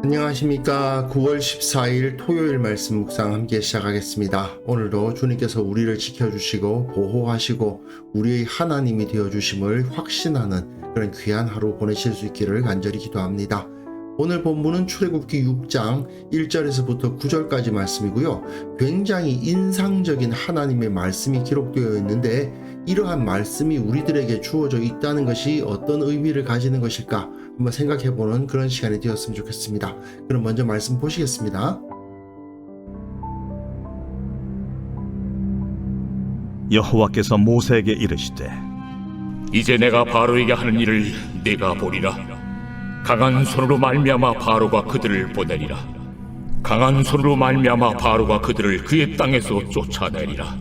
안녕하십니까. 9월 14일 토요일 말씀 묵상 함께 시작하겠습니다. 오늘도 주님께서 우리를 지켜주시고 보호하시고 우리의 하나님이 되어주심을 확신하는 그런 귀한 하루 보내실 수 있기를 간절히 기도합니다. 오늘 본문은 출애굽기 6장 1절에서부터 9절까지 말씀이고요. 굉장히 인상적인 하나님의 말씀이 기록되어 있는데 이러한 말씀이 우리들에게 주어져 있다는 것이 어떤 의미를 가지는 것일까 한번 생각해보는 그런 시간이 되었으면 좋겠습니다. 그럼 먼저 말씀 보시겠습니다. 여호와께서 모세에게 이르시되 이제 내가 바로에게 하는 일을 네가 보리라. 강한 손으로 말미암아 바로가 그들을 보내리라. 강한 손으로 말미암아 바로가 그들을 그의 땅에서 쫓아내리라.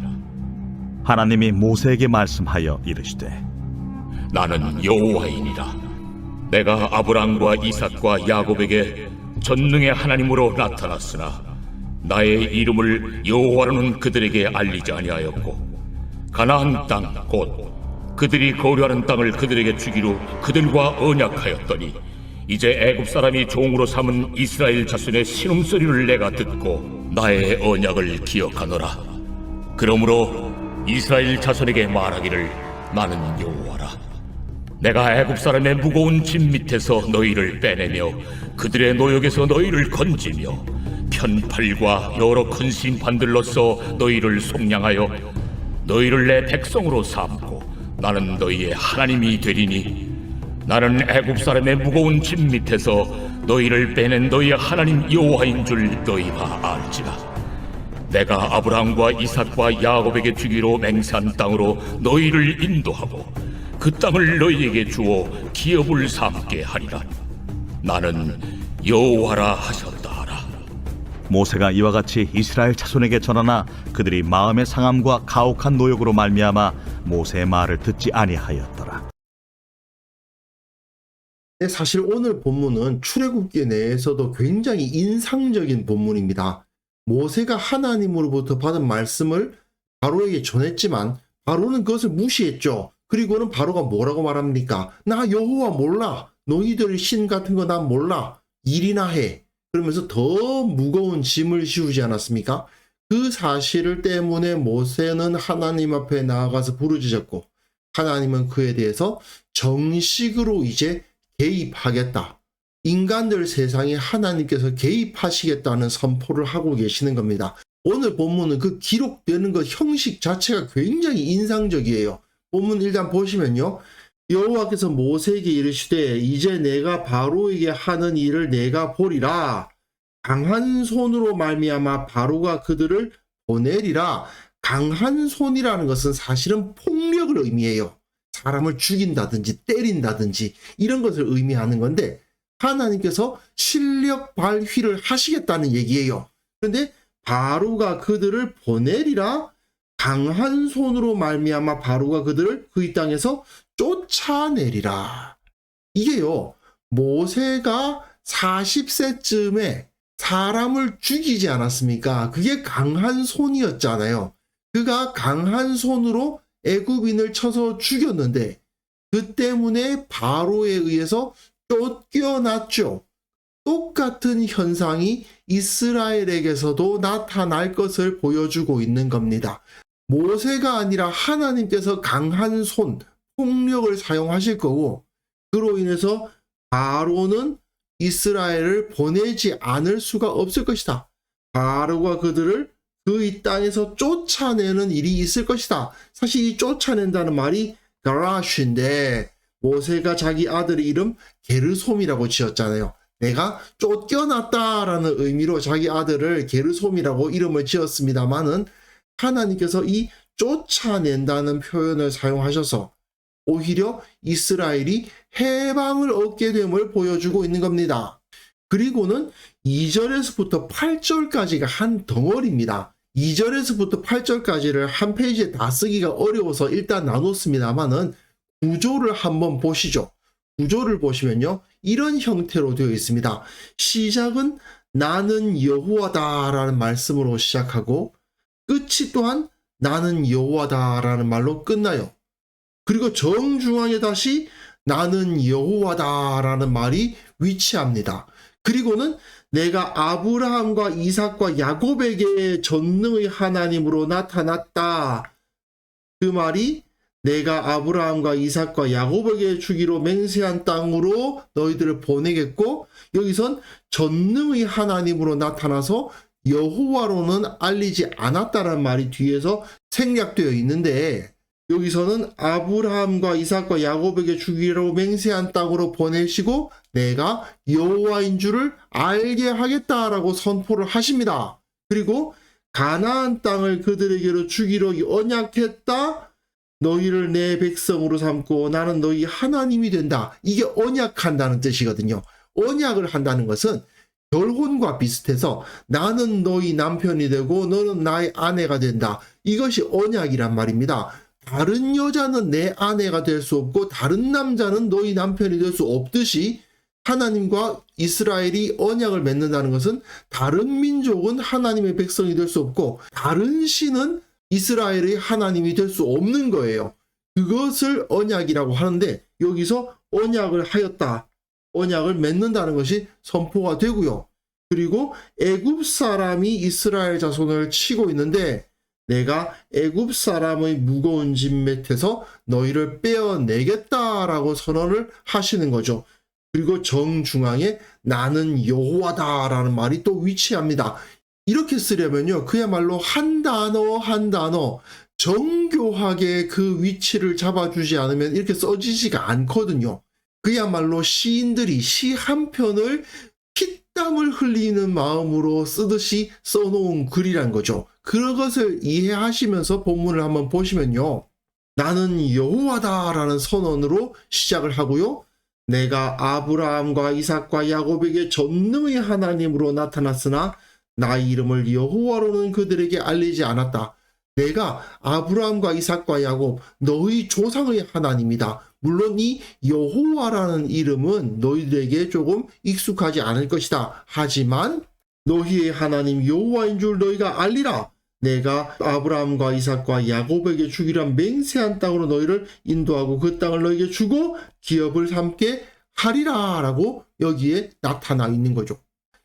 하나님이 모세에게 말씀하여 이르시되 나는 여호와이니라. 내가 아브람과 이삭과 야곱에게 전능의 하나님으로 나타났으나 나의 이름을 여호와로는 그들에게 알리지 아니하였고 가나안 땅 곧 그들이 거류하는 땅을 그들에게 주기로 그들과 언약하였더니 이제 애굽 사람이 종으로 삼은 이스라엘 자손의 신음소리를 내가 듣고 나의 언약을 기억하노라. 그러므로 이스라엘 자손에게 말하기를 나는 여호와라. 내가 애굽 사람의 무거운 짐 밑에서 너희를 빼내며 그들의 노역에서 너희를 건지며 편팔과 여러 큰 심판들로서 너희를 속량하여 너희를 내 백성으로 삼고 나는 너희의 하나님이 되리니 나는 애굽 사람의 무거운 짐 밑에서 너희를 빼낸 너희의 하나님 여호와인 줄 너희가 알지라. 내가 아브람과 이삭과 야곱에게 주기로 맹세한 땅으로 너희를 인도하고 그 땅을 너희에게 주어 기업을 삼게 하리라. 나는 여호와라 하셨다 하라. 모세가 이와 같이 이스라엘 자손에게 전하나 그들이 마음의 상함과 가혹한 노역으로 말미암아 모세의 말을 듣지 아니하였더라. 사실 오늘 본문은 출애굽기 내에서도 굉장히 인상적인 본문입니다. 모세가 하나님으로부터 받은 말씀을 바로에게 전했지만 바로는 그것을 무시했죠. 그리고는 바로가 뭐라고 말합니까? 나 여호와 몰라. 너희들 신 같은 거 난 몰라. 일이나 해. 그러면서 더 무거운 짐을 씌우지 않았습니까? 그 사실을 때문에 모세는 하나님 앞에 나아가서 부르짖었고 하나님은 그에 대해서 정식으로 이제 개입하겠다. 인간들 세상에 하나님께서 개입하시겠다는 선포를 하고 계시는 겁니다. 오늘 본문은 그 기록되는 것 형식 자체가 굉장히 인상적이에요. 본문 일단 보시면요. 여호와께서 모세에게 이르시되 이제 내가 바로에게 하는 일을 내가 보리라. 강한 손으로 말미암아 바로가 그들을 보내리라. 강한 손이라는 것은 사실은 폭력을 의미해요. 사람을 죽인다든지 때린다든지 이런 것을 의미하는 건데 하나님께서 실력 발휘를 하시겠다는 얘기예요. 그런데 바로가 그들을 보내리라. 강한 손으로 말미암아 바로가 그들을 그의 땅에서 쫓아내리라. 이게요. 모세가 40세쯤에 사람을 죽이지 않았습니까? 그게 강한 손이었잖아요. 그가 강한 손으로 애굽인을 쳐서 죽였는데 그 때문에 바로에 의해서 쫓겨났죠. 똑같은 현상이 이스라엘에게서도 나타날 것을 보여주고 있는 겁니다. 모세가 아니라 하나님께서 강한 손, 폭력을 사용하실 거고 그로 인해서 바로는 이스라엘을 보내지 않을 수가 없을 것이다. 바로가 그들을 그의 땅에서 쫓아내는 일이 있을 것이다. 사실 이 쫓아낸다는 말이 가라슈인데 모세가 자기 아들의 이름 게르솜이라고 지었잖아요. 내가 쫓겨났다라는 의미로 자기 아들을 게르솜이라고 이름을 지었습니다만은 하나님께서 이 쫓아낸다는 표현을 사용하셔서 오히려 이스라엘이 해방을 얻게 됨을 보여주고 있는 겁니다. 그리고는 2절에서부터 8절까지가 한 덩어리입니다. 2절에서부터 8절까지를 한 페이지에 다 쓰기가 어려워서 일단 나눴습니다만은 구조를 한번 보시죠. 구조를 보시면요. 이런 형태로 되어 있습니다. 시작은 나는 여호와다라는 말씀으로 시작하고 끝이 또한 나는 여호와다라는 말로 끝나요. 그리고 정중앙에 다시 나는 여호와다라는 말이 위치합니다. 그리고는 내가 아브라함과 이삭과 야곱에게 전능의 하나님으로 나타났다. 그 말이 내가 아브라함과 이삭과 야곱에게 주기로 맹세한 땅으로 너희들을 보내겠고, 여기선 전능의 하나님으로 나타나서 여호와로는 알리지 않았다는 말이 뒤에서 생략되어 있는데, 여기서는 아브라함과 이삭과 야곱에게 주기로 맹세한 땅으로 보내시고 내가 여호와인 줄을 알게 하겠다라고 선포를 하십니다. 그리고 가나안 땅을 그들에게로 주기로 언약했다. 너희를 내 백성으로 삼고 나는 너희 하나님이 된다. 이게 언약한다는 뜻이거든요. 언약을 한다는 것은 결혼과 비슷해서 나는 너희 남편이 되고 너는 나의 아내가 된다. 이것이 언약이란 말입니다. 다른 여자는 내 아내가 될 수 없고 다른 남자는 너희 남편이 될 수 없듯이 하나님과 이스라엘이 언약을 맺는다는 것은 다른 민족은 하나님의 백성이 될 수 없고 다른 신은 이스라엘의 하나님이 될 수 없는 거예요. 그것을 언약이라고 하는데 여기서 언약을 하였다. 언약을 맺는다는 것이 선포가 되고요. 그리고 애굽 사람이 이스라엘 자손을 치고 있는데 내가 애굽 사람의 무거운 짐 밑에서 너희를 빼어내겠다라고 선언을 하시는 거죠. 그리고 정중앙에 나는 여호와다라는 말이 또 위치합니다. 이렇게 쓰려면요, 그야말로 한 단어 한 단어 정교하게 그 위치를 잡아주지 않으면 이렇게 써지지가 않거든요. 그야말로 시인들이 시 한 편을 피땀을 흘리는 마음으로 쓰듯이 써놓은 글이란 거죠. 그것을 이해하시면서 본문을 한번 보시면요, 나는 여호와다라는 선언으로 시작을 하고요, 내가 아브라함과 이삭과 야곱에게 전능의 하나님으로 나타났으나 나의 이름을 여호와로는 그들에게 알리지 않았다. 내가 아브라함과 이삭과 야곱 너희 조상의 하나님이다. 물론 이 여호와라는 이름은 너희들에게 조금 익숙하지 않을 것이다. 하지만 너희의 하나님 여호와인 줄 너희가 알리라. 내가 아브라함과 이삭과 야곱에게 주기란 맹세한 땅으로 너희를 인도하고 그 땅을 너희에게 주고 기업을 삼게 하리라 라고 여기에 나타나 있는 거죠.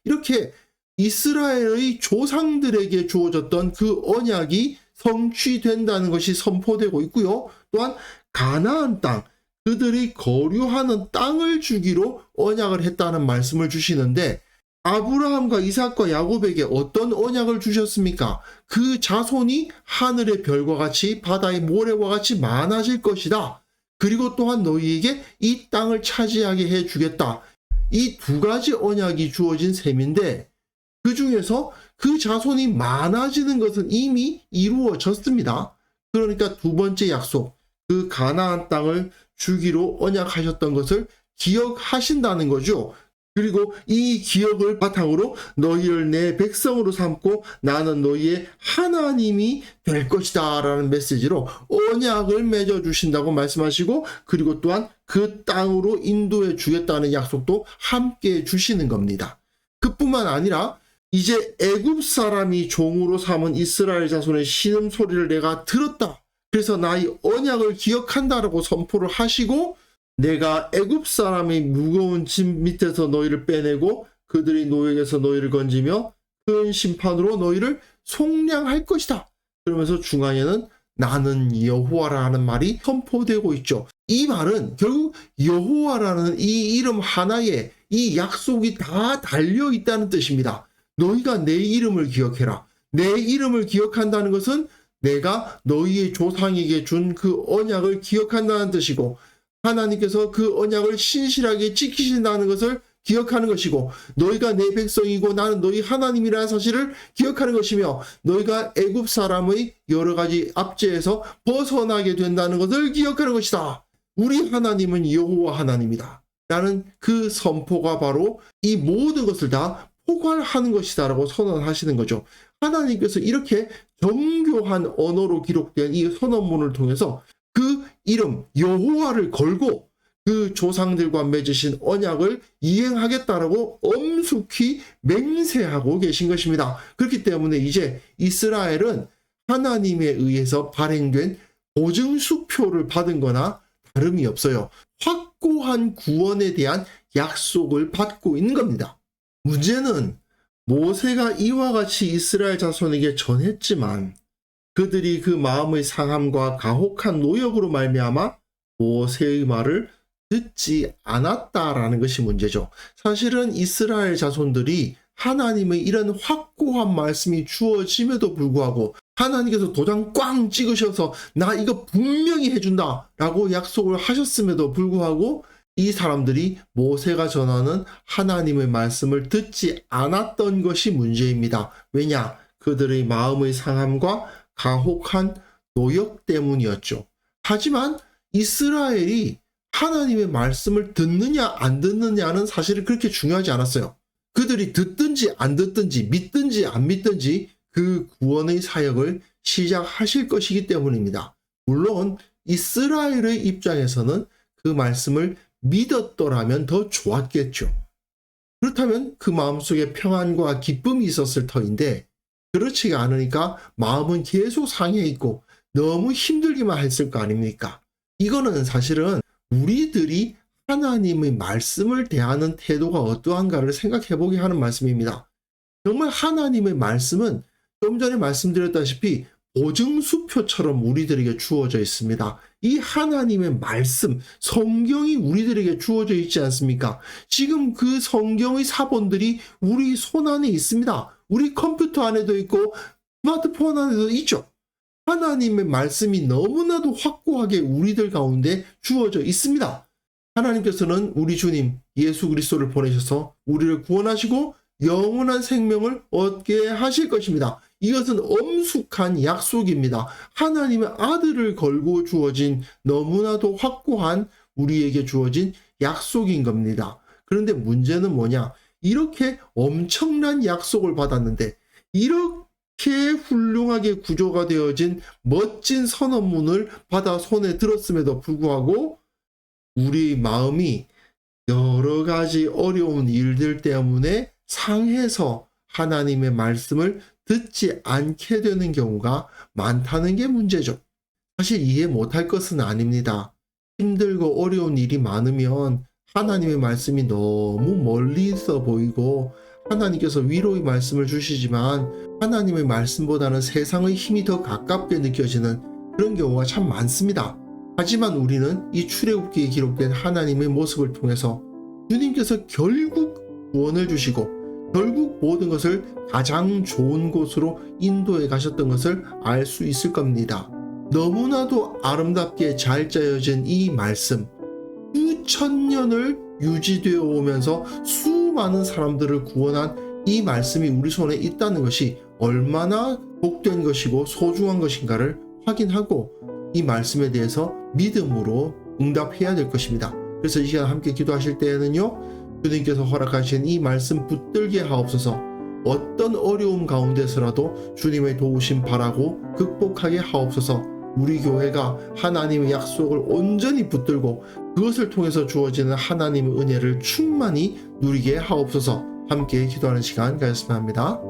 이렇게 이스라엘의 조상들에게 주어졌던 그 언약이 성취된다는 것이 선포되고 있고요. 또한 가나안 땅, 그들이 거류하는 땅을 주기로 언약을 했다는 말씀을 주시는데 아브라함과 이삭과 야곱에게 어떤 언약을 주셨습니까? 그 자손이 하늘의 별과 같이 바다의 모래와 같이 많아질 것이다. 그리고 또한 너희에게 이 땅을 차지하게 해주겠다. 이 두 가지 언약이 주어진 셈인데 그 중에서 그 자손이 많아지는 것은 이미 이루어졌습니다. 그러니까 두 번째 약속, 그 가나안 땅을 주기로 언약하셨던 것을 기억하신다는 거죠. 그리고 이 기억을 바탕으로 너희를 내 백성으로 삼고 나는 너희의 하나님이 될 것이다 라는 메시지로 언약을 맺어주신다고 말씀하시고, 그리고 또한 그 땅으로 인도해 주겠다는 약속도 함께 주시는 겁니다. 그뿐만 아니라 이제 애굽 사람이 종으로 삼은 이스라엘 자손의 신음소리를 내가 들었다. 그래서 나의 언약을 기억한다라고 선포를 하시고 내가 애굽 사람의 무거운 짐 밑에서 너희를 빼내고 그들의 노역에서 너희를 건지며 큰 심판으로 너희를 속량할 것이다. 그러면서 중앙에는 나는 여호와라는 말이 선포되고 있죠. 이 말은 결국 여호와라는 이 이름 하나에 이 약속이 다 달려 있다는 뜻입니다. 너희가 내 이름을 기억해라. 내 이름을 기억한다는 것은 내가 너희의 조상에게 준 그 언약을 기억한다는 뜻이고 하나님께서 그 언약을 신실하게 지키신다는 것을 기억하는 것이고 너희가 내 백성이고 나는 너희 하나님이라는 사실을 기억하는 것이며 너희가 애굽 사람의 여러 가지 압제에서 벗어나게 된다는 것을 기억하는 것이다. 우리 하나님은 여호와 하나님이다 라는 그 선포가 바로 이 모든 것을 다 포괄하는 것이다 라고 선언하시는 거죠. 하나님께서 이렇게 정교한 언어로 기록된 이 선언문을 통해서 그 이름 여호와를 걸고 그 조상들과 맺으신 언약을 이행하겠다라고 엄숙히 맹세하고 계신 것입니다. 그렇기 때문에 이제 이스라엘은 하나님에 의해서 발행된 보증수표를 받은 거나 다름이 없어요. 확고한 구원에 대한 약속을 받고 있는 겁니다. 문제는 모세가 이와 같이 이스라엘 자손에게 전했지만 그들이 그 마음의 상함과 가혹한 노역으로 말미암아 모세의 말을 듣지 않았다라는 것이 문제죠. 사실은 이스라엘 자손들이 하나님의 이런 확고한 말씀이 주어짐에도 불구하고 하나님께서 도장 꽝 찍으셔서 나 이거 분명히 해준다 라고 약속을 하셨음에도 불구하고 이 사람들이 모세가 전하는 하나님의 말씀을 듣지 않았던 것이 문제입니다. 왜냐? 그들의 마음의 상함과 가혹한 노역 때문이었죠. 하지만 이스라엘이 하나님의 말씀을 듣느냐 안 듣느냐는 사실은 그렇게 중요하지 않았어요. 그들이 듣든지 안 듣든지 믿든지 안 믿든지 그 구원의 사역을 시작하실 것이기 때문입니다. 물론 이스라엘의 입장에서는 그 말씀을 믿었더라면 더 좋았겠죠. 그렇다면 그 마음속에 평안과 기쁨이 있었을 터인데 그렇지가 않으니까 마음은 계속 상해 있고 너무 힘들기만 했을 거 아닙니까? 이거는 사실은 우리들이 하나님의 말씀을 대하는 태도가 어떠한가를 생각해 보게 하는 말씀입니다. 정말 하나님의 말씀은 좀 전에 말씀드렸다시피 보증수표처럼 우리들에게 주어져 있습니다. 이 하나님의 말씀, 성경이 우리들에게 주어져 있지 않습니까? 지금 그 성경의 사본들이 우리 손 안에 있습니다. 우리 컴퓨터 안에도 있고 스마트폰 안에도 있죠. 하나님의 말씀이 너무나도 확고하게 우리들 가운데 주어져 있습니다. 하나님께서는 우리 주님 예수 그리스도를 보내셔서 우리를 구원하시고 영원한 생명을 얻게 하실 것입니다. 이것은 엄숙한 약속입니다. 하나님의 아들을 걸고 주어진 너무나도 확고한 우리에게 주어진 약속인 겁니다. 그런데 문제는 뭐냐? 이렇게 엄청난 약속을 받았는데 이렇게 훌륭하게 구조가 되어진 멋진 선언문을 받아 손에 들었음에도 불구하고 우리 마음이 여러 가지 어려운 일들 때문에 상해서 하나님의 말씀을 듣지 않게 되는 경우가 많다는 게 문제죠. 사실 이해 못할 것은 아닙니다. 힘들고 어려운 일이 많으면 하나님의 말씀이 너무 멀리 있어 보이고 하나님께서 위로의 말씀을 주시지만 하나님의 말씀보다는 세상의 힘이 더 가깝게 느껴지는 그런 경우가 참 많습니다. 하지만 우리는 이 출애굽기에 기록된 하나님의 모습을 통해서 주님께서 결국 구원을 주시고 결국 모든 것을 가장 좋은 곳으로 인도해 가셨던 것을 알 수 있을 겁니다. 너무나도 아름답게 잘 짜여진 이 말씀, 수천 년을 유지되어 오면서 수많은 사람들을 구원한 이 말씀이 우리 손에 있다는 것이 얼마나 복된 것이고 소중한 것인가를 확인하고 이 말씀에 대해서 믿음으로 응답해야 될 것입니다. 그래서 이 시간 함께 기도하실 때에는요, 주님께서 허락하신 이 말씀 붙들게 하옵소서. 어떤 어려움 가운데서라도 주님의 도우심 바라고 극복하게 하옵소서. 우리 교회가 하나님의 약속을 온전히 붙들고 그것을 통해서 주어지는 하나님의 은혜를 충만히 누리게 하옵소서. 함께 기도하는 시간 가졌으면 합니다.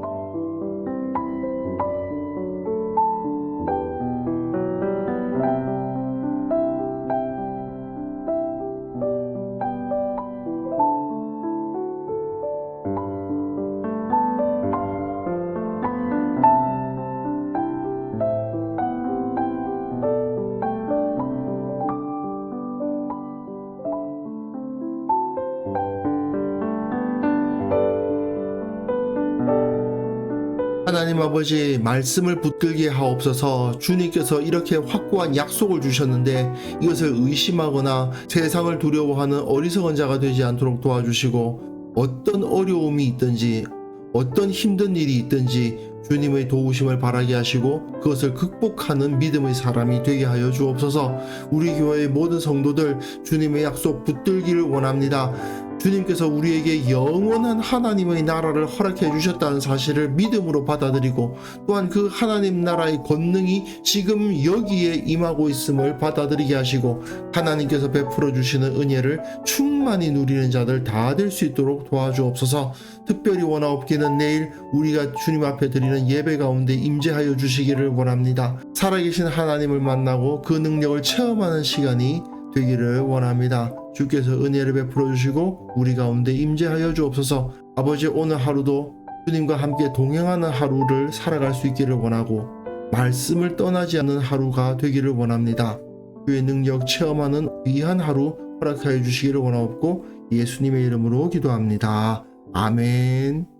하나님 아버지, 말씀을 붙들게 하옵소서. 주님께서 이렇게 확고한 약속을 주셨는데 이것을 의심하거나 세상을 두려워하는 어리석은 자가 되지 않도록 도와주시고, 어떤 어려움이 있든지 어떤 힘든 일이 있든지 주님의 도우심을 바라게 하시고 그것을 극복하는 믿음의 사람이 되게 하여 주옵소서. 우리 교회의 모든 성도들 주님의 약속 붙들기를 원합니다. 주님께서 우리에게 영원한 하나님의 나라를 허락해 주셨다는 사실을 믿음으로 받아들이고, 또한 그 하나님 나라의 권능이 지금 여기에 임하고 있음을 받아들이게 하시고, 하나님께서 베풀어 주시는 은혜를 충만히 누리는 자들 다 될 수 있도록 도와주옵소서. 특별히 원하옵기는 내일 우리가 주님 앞에 드리는 예배 가운데 임재하여 주시기를 원합니다. 살아계신 하나님을 만나고 그 능력을 체험하는 시간이 되기를 원합니다. 주께서 은혜를 베풀어 주시고 우리 가운데 임재하여 주옵소서. 아버지, 오늘 하루도 주님과 함께 동행하는 하루를 살아갈 수 있기를 원하고 말씀을 떠나지 않는 하루가 되기를 원합니다. 주의 능력 체험하는 귀한 하루 허락하여 주시기를 원하옵고 예수님의 이름으로 기도합니다. 아멘.